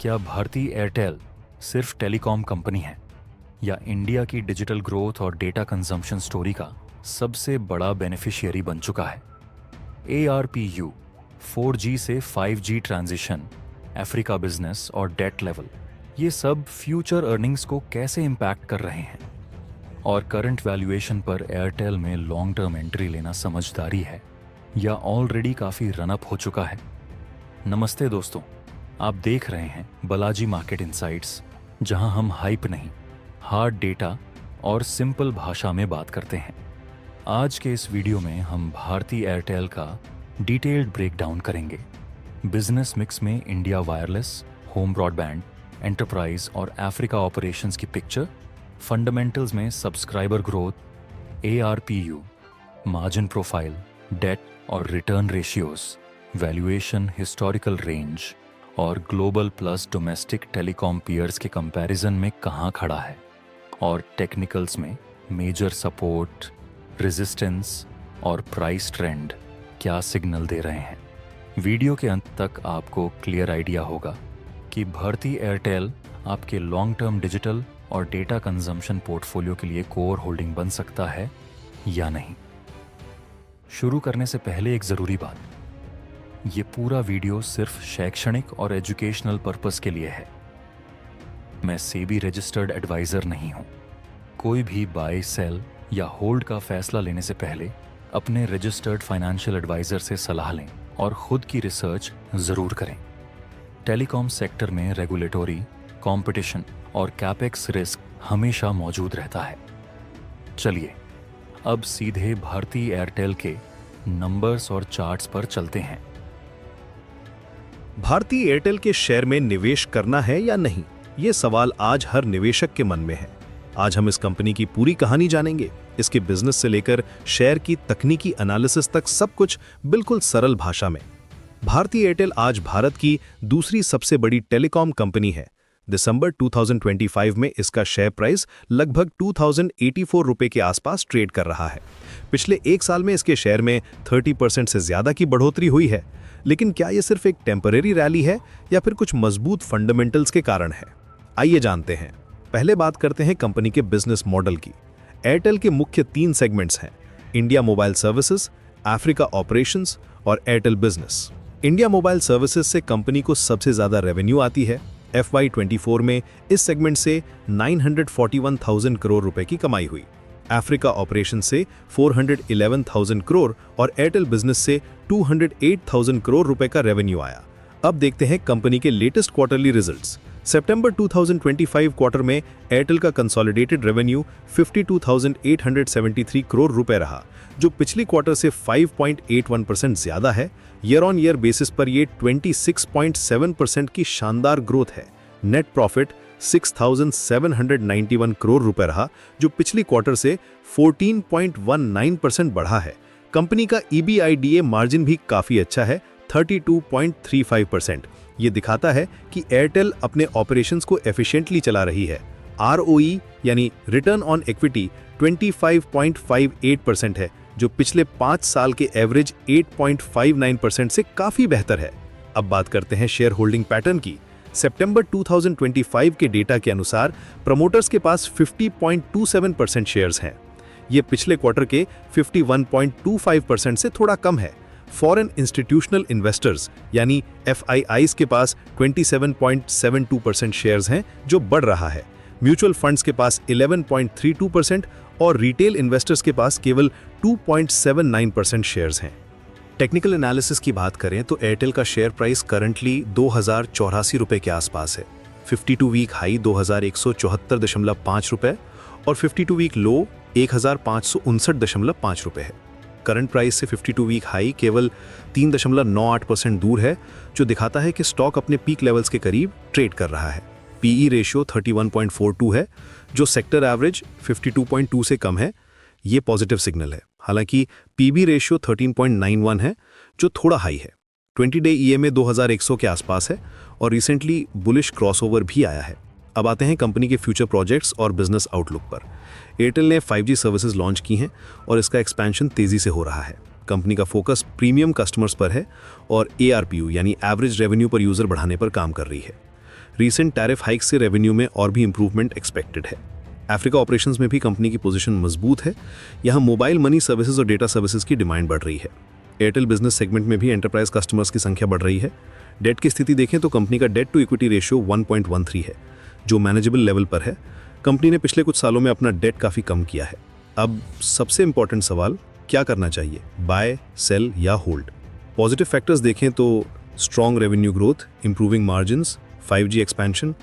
क्या भारती एयरटेल सिर्फ telecom company है या इंडिया की डिजिटल ग्रोथ और डेटा कंजम्पशन स्टोरी का सबसे बड़ा बेनिफिशियरी बन चुका है? ARPU, 4G से 5G ट्रांजिशन, अफ्रीका बिजनेस और डेट लेवल, ये सब फ्यूचर अर्निंग्स को कैसे इम्पैक्ट कर रहे हैं? और करंट वैल्यूएशन पर एयरटेल में लॉन्ग टर्म एंट्री लेना समझदारी है या ऑलरेडी काफ़ी रनअप हो चुका है? नमस्ते दोस्तों, आप देख रहे हैं बालाजी मार्केट इनसाइट्स, जहां हम हाइप नहीं, हार्ड डेटा और सिंपल भाषा में बात करते हैं। आज के इस वीडियो में हम भारती एयरटेल का डिटेल्ड ब्रेकडाउन करेंगे। बिजनेस मिक्स में India wireless, home broadband, enterprise और अफ्रीका ऑपरेशंस की पिक्चर, फंडामेंटल्स में subscriber growth, ARPU, margin profile, debt और return ratios, valuation, historical range और global plus domestic telecom peers के कंपैरिजन में कहाँ खड़ा है, और टेक्निकल्स में मेजर सपोर्ट, रेजिस्टेंस और प्राइस ट्रेंड क्या सिग्नल दे रहे हैं। वीडियो के अंत तक आपको क्लियर आइडिया होगा कि भारती एयरटेल आपके लॉन्ग टर्म डिजिटल और डेटा कंजम्पशन पोर्टफोलियो के लिए कोर होल्डिंग बन सकता है या नहीं। शुरू करने से पहले एक ज़रूरी बात, ये पूरा वीडियो सिर्फ शैक्षणिक और एजुकेशनल पर्पस के लिए है। मैं सेबी रजिस्टर्ड एडवाइज़र नहीं हूँ। कोई भी बाय, सेल या होल्ड का फैसला लेने से पहले अपने रजिस्टर्ड फाइनेंशियल एडवाइज़र से सलाह लें और ख़ुद की रिसर्च ज़रूर करें। टेलीकॉम सेक्टर में रेगुलेटरी, कंपटीशन और कैपेक्स रिस्क हमेशा मौजूद रहता है। चलिए अब सीधे भारती एयरटेल के नंबर्स और चार्ट्स पर चलते हैं। भारती एयरटेल के शेयर में निवेश करना है या नहीं, ये सवाल आज हर निवेशक के मन में है। आज हम इस कंपनी की पूरी कहानी जानेंगे, इसके बिजनेस से लेकर शेयर की तकनीकी एनालिसिस तक, सब कुछ बिल्कुल सरल भाषा में। भारती एयरटेल आज भारत की दूसरी सबसे बड़ी टेलीकॉम कंपनी है। दिसंबर 2025 में इसका शेयर प्राइस लगभग 2084 रुपए के आसपास ट्रेड कर रहा है। पिछले एक साल में इसके शेयर में 30% से ज्यादा की बढ़ोतरी हुई है। लेकिन क्या यह सिर्फ एक टेम्परेरी रैली है या फिर कुछ मजबूत फंडामेंटल्स के कारण है? आइए जानते हैं। पहले बात करते हैं कंपनी के बिजनेस मॉडल की। एयरटेल के मुख्य 3 सेगमेंट्स हैं: India mobile services, Africa operations और Airtel business. India mobile services से कंपनी को सबसे ज्यादा रेवेन्यू आती है। FY24 में इस सेगमेंट से 941,000 करोड़ रुपए की कमाई हुई। अफ्रीका ऑपरेशन से 411,000 करोड़ और एयरटेल बिजनेस से 208,000 करोड़ रुपए का रेवेन्यू आया। अब देखते हैं कंपनी के लेटेस्ट क्वार्टरली रिजल्ट्स। सितंबर 2025 क्वार्टर में एयरटेल का कंसोलिडेटेड रेवेन्यू 52,873 करोड़ रुपए रहा, जो पिछली क्वार्टर से 5.81% ज्यादा है। ईयर ऑन ईयर बेसिस पर यह 26.7% की शानदार ग्रोथ है। नेट प्रॉफिट 6,791 करोड़ रुपए रहा, जो पिछली क्वार्टर से 14.19% बढ़ा है। कंपनी का EBITDA मार्जिन भी काफी अच्छा है, 32.35%। ये दिखाता है कि एयरटेल अपने ऑपरेशंस को एफिशिएंटली चला रही है। ROE यानी रिटर्न ऑन इक्विटी 25.58% है, जो पिछले 5 साल के एवरेज 8.59% से काफी बेहतर है। अब बात करते हैं शेयर होल्डिंग पैटर्न की। सितंबर 2025 के डेटा के अनुसार प्रमोटर्स के पास 50.27% शेयर्स हैं। ये पिछले क्वार्टर के 51.25% से थोड़ा कम है। फॉरेन इंस्टीट्यूशनल इन्वेस्टर्स यानी FIIs के पास 27.72% शेयर्स हैं, जो बढ़ रहा है। म्यूचुअल फंड्स के पास 11.32% और रिटेल इन्वेस्टर्स के पास केवल 2.79% शेयर्स हैं। टेक्निकल एनालिसिस की बात करें तो एयरटेल का शेयर प्राइस करंटली 2084 रुपए के आसपास है। 52 वीक हाई 2174.5 रुपए और 52 वीक लो 1559.5 रुपए है। करंट प्राइस से 52 वीक हाई केवल 3.98% दूर है, जो दिखाता है कि स्टॉक अपने पीक लेवल्स के करीब ट्रेड कर रहा है। PE रेशियो 31.42 है, जो सेक्टर एवरेज 52.2 से कम है। ये पॉजिटिव सिग्नल है। हालांकि PB रेशियो 13.91 है, जो थोड़ा हाई है। 20 डे EMA 2100 के आसपास है और रिसेंटली बुलिश क्रॉसओवर भी आया है। अब आते हैं कंपनी के फ्यूचर प्रोजेक्ट्स और बिजनेस आउटलुक पर। एयरटेल ने 5G सर्विसेज लॉन्च की हैं और इसका एक्सपेंशन तेजी से हो रहा है। कंपनी का फोकस प्रीमियम कस्टमर्स पर है और ARPU यानी एवरेज रेवेन्यू पर यूजर बढ़ाने पर काम कर रही है। रीसेंट टैरिफ हाइक से रेवेन्यू में और भी इंप्रूवमेंट एक्सपेक्टेड है। अफ्रीका ऑपरेशंस में भी कंपनी की पोजीशन मजबूत है। यहाँ मोबाइल मनी सर्विसेज और डेटा सर्विसेज की डिमांड बढ़ रही है। एयरटेल बिजनेस सेगमेंट में भी एंटरप्राइज कस्टमर्स की संख्या बढ़ रही है। डेट की स्थिति देखें तो कंपनी का डेट टू इक्विटी रेशियो 1.13 है, जो मैनेजेबल लेवल पर है। कंपनी ने पिछले कुछ सालों में अपना डेट काफ़ी कम किया है। अब सबसे इंपॉर्टेंट सवाल, क्या करना चाहिए, बाय, सेल या होल्ड? पॉजिटिव फैक्टर्स देखें तो strong revenue growth, improving margins, 5G expansion,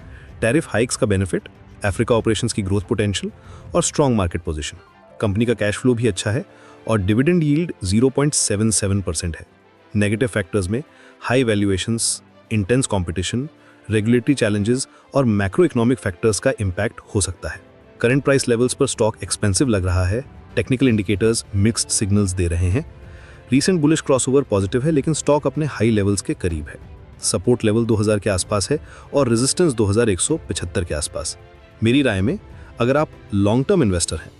tariff hikes का बेनिफिट, अफ्रीका ऑपरेशंस की ग्रोथ पोटेंशियल और स्ट्रॉन्ग मार्केट पोजीशन। कंपनी का कैश फ्लो भी अच्छा है और डिविडेंड यील्ड 0.77% है। नेगेटिव फैक्टर्स में high valuations, intense competition, regulatory challenges और मैक्रो इकोनॉमिक फैक्टर्स का इम्पैक्ट हो सकता है। करंट प्राइस लेवल्स पर स्टॉक एक्सपेंसिव लग रहा है। टेक्निकल इंडिकेटर्स मिक्स्ड सिग्नल्स दे रहे हैं। रीसेंट बुलिश क्रॉसओवर पॉजिटिव है, लेकिन स्टॉक अपने हाई लेवल्स के करीब है। सपोर्ट लेवल 2000 के आसपास है और रेजिस्टेंस 2175 के आसपास। मेरी राय में अगर आप लॉन्ग टर्म इन्वेस्टर हैं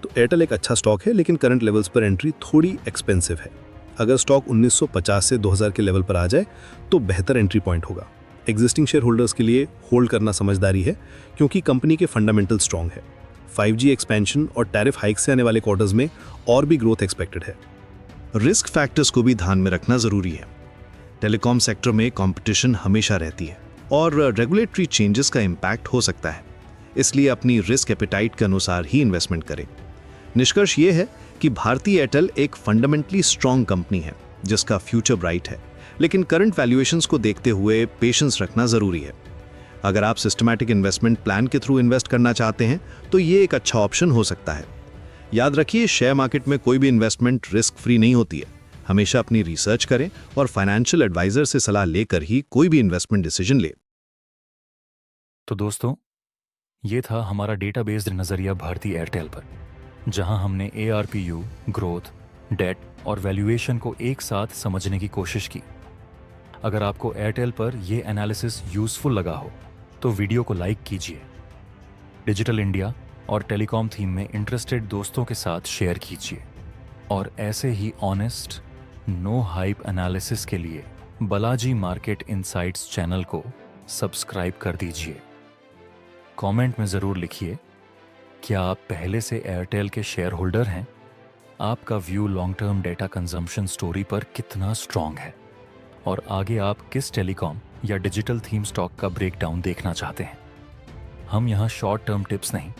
तो एयरटेल एक अच्छा स्टॉक है, लेकिन करंट लेवल्स पर एंट्री थोड़ी एक्सपेंसिव है। अगर स्टॉक 1950 से 2000 के लेवल पर आ जाए तो बेहतर एंट्री पॉइंट होगा। एग्जिस्टिंग शेयर होल्डर्स के लिए होल्ड करना समझदारी है, क्योंकि कंपनी के फंडामेंटल स्ट्रॉन्ग है। 5G एक्सपेंशन और टैरिफ हाइक से आने वाले क्वार्टर्स में और भी ग्रोथ एक्सपेक्टेड है। रिस्क फैक्टर्स को भी ध्यान में रखना जरूरी है। टेलीकॉम सेक्टर में कंपटीशन हमेशा रहती है और रेगुलेटरी चेंजेस का इम्पैक्ट हो सकता है, इसलिए अपनी रिस्क एपेटाइट के अनुसार ही इन्वेस्टमेंट करें। निष्कर्ष ये है कि भारती एयरटेल एक फंडामेंटली स्ट्रॉन्ग कंपनी है जिसका फ्यूचर ब्राइट है, लेकिन करंट वैल्यूएशंस को देखते हुए पेशेंस रखना जरूरी है। अगर आप सिस्टमैटिक इन्वेस्टमेंट प्लान के थ्रू इन्वेस्ट करना चाहते हैं तो ये एक अच्छा ऑप्शन हो सकता है। याद रखिए, शेयर मार्केट में कोई भी इन्वेस्टमेंट रिस्क फ्री नहीं होती है। हमेशा अपनी रिसर्च करें और फाइनेंशियल एडवाइजर से सलाह लेकर ही कोई भी इन्वेस्टमेंट डिसीजन ले। तो दोस्तों, ये था हमारा डेटा बेस्ड नज़रिया भारती एयरटेल पर, जहां हमने ARPU, ग्रोथ, डेट और वैल्यूएशन को एक साथ समझने की कोशिश की। अगर आपको एयरटेल पर यह एनालिसिस यूजफुल लगा हो तो वीडियो को लाइक कीजिए। डिजिटल इंडिया और टेलीकॉम थीम में इंटरेस्टेड दोस्तों के साथ शेयर कीजिए और ऐसे ही ऑनेस्ट, नो हाइप एनालिसिस के लिए बालाजी मार्केट इनसाइट्स चैनल को सब्सक्राइब कर दीजिए। कमेंट में ज़रूर लिखिए, क्या आप पहले से एयरटेल के शेयर होल्डर हैं? आपका view long term data consumption story पर कितना स्ट्रॉन्ग है और आगे आप किस टेलीकॉम या डिजिटल थीम स्टॉक का ब्रेकडाउन देखना चाहते हैं? हम यहाँ शॉर्ट टर्म टिप्स नहीं,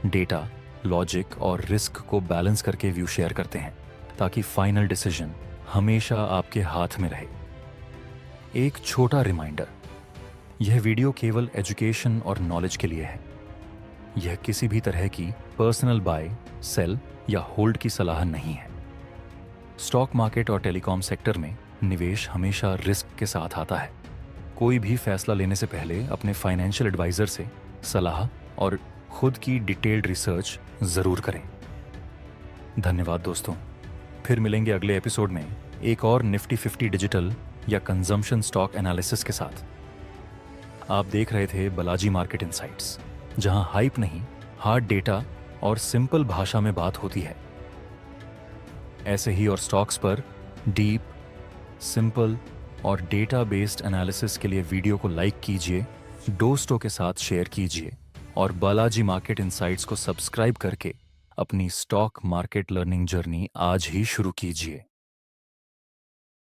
डेटा, लॉजिक और रिस्क को बैलेंस करके व्यू शेयर करते हैं, ताकि फाइनल डिसीजन हमेशा आपके हाथ में रहे। एक छोटा रिमाइंडर, यह वीडियो केवल एजुकेशन और नॉलेज के लिए है। यह किसी भी तरह की पर्सनल बाय, सेल या होल्ड की सलाह नहीं है। स्टॉक मार्केट और टेलीकॉम सेक्टर में निवेश हमेशा रिस्क के साथ आता है। कोई भी फैसला लेने से पहले अपने फाइनेंशियल एडवाइजर से सलाह और खुद की डिटेल्ड रिसर्च जरूर करें। धन्यवाद दोस्तों, फिर मिलेंगे अगले एपिसोड में एक और निफ्टी 50 डिजिटल या कंजम्पशन स्टॉक एनालिसिस के साथ। आप देख रहे थे बालाजी मार्केट इनसाइट्स, जहां हाइप नहीं, हार्ड डेटा और सिंपल भाषा में बात होती है। ऐसे ही और स्टॉक्स पर डीप, सिंपल और डेटा बेस्ड एनालिसिस के लिए वीडियो को लाइक कीजिए, दोस्तों के साथ शेयर कीजिए और बालाजी मार्केट इनसाइट्स को सब्सक्राइब करके अपनी स्टॉक मार्केट लर्निंग जर्नी आज ही शुरू कीजिए।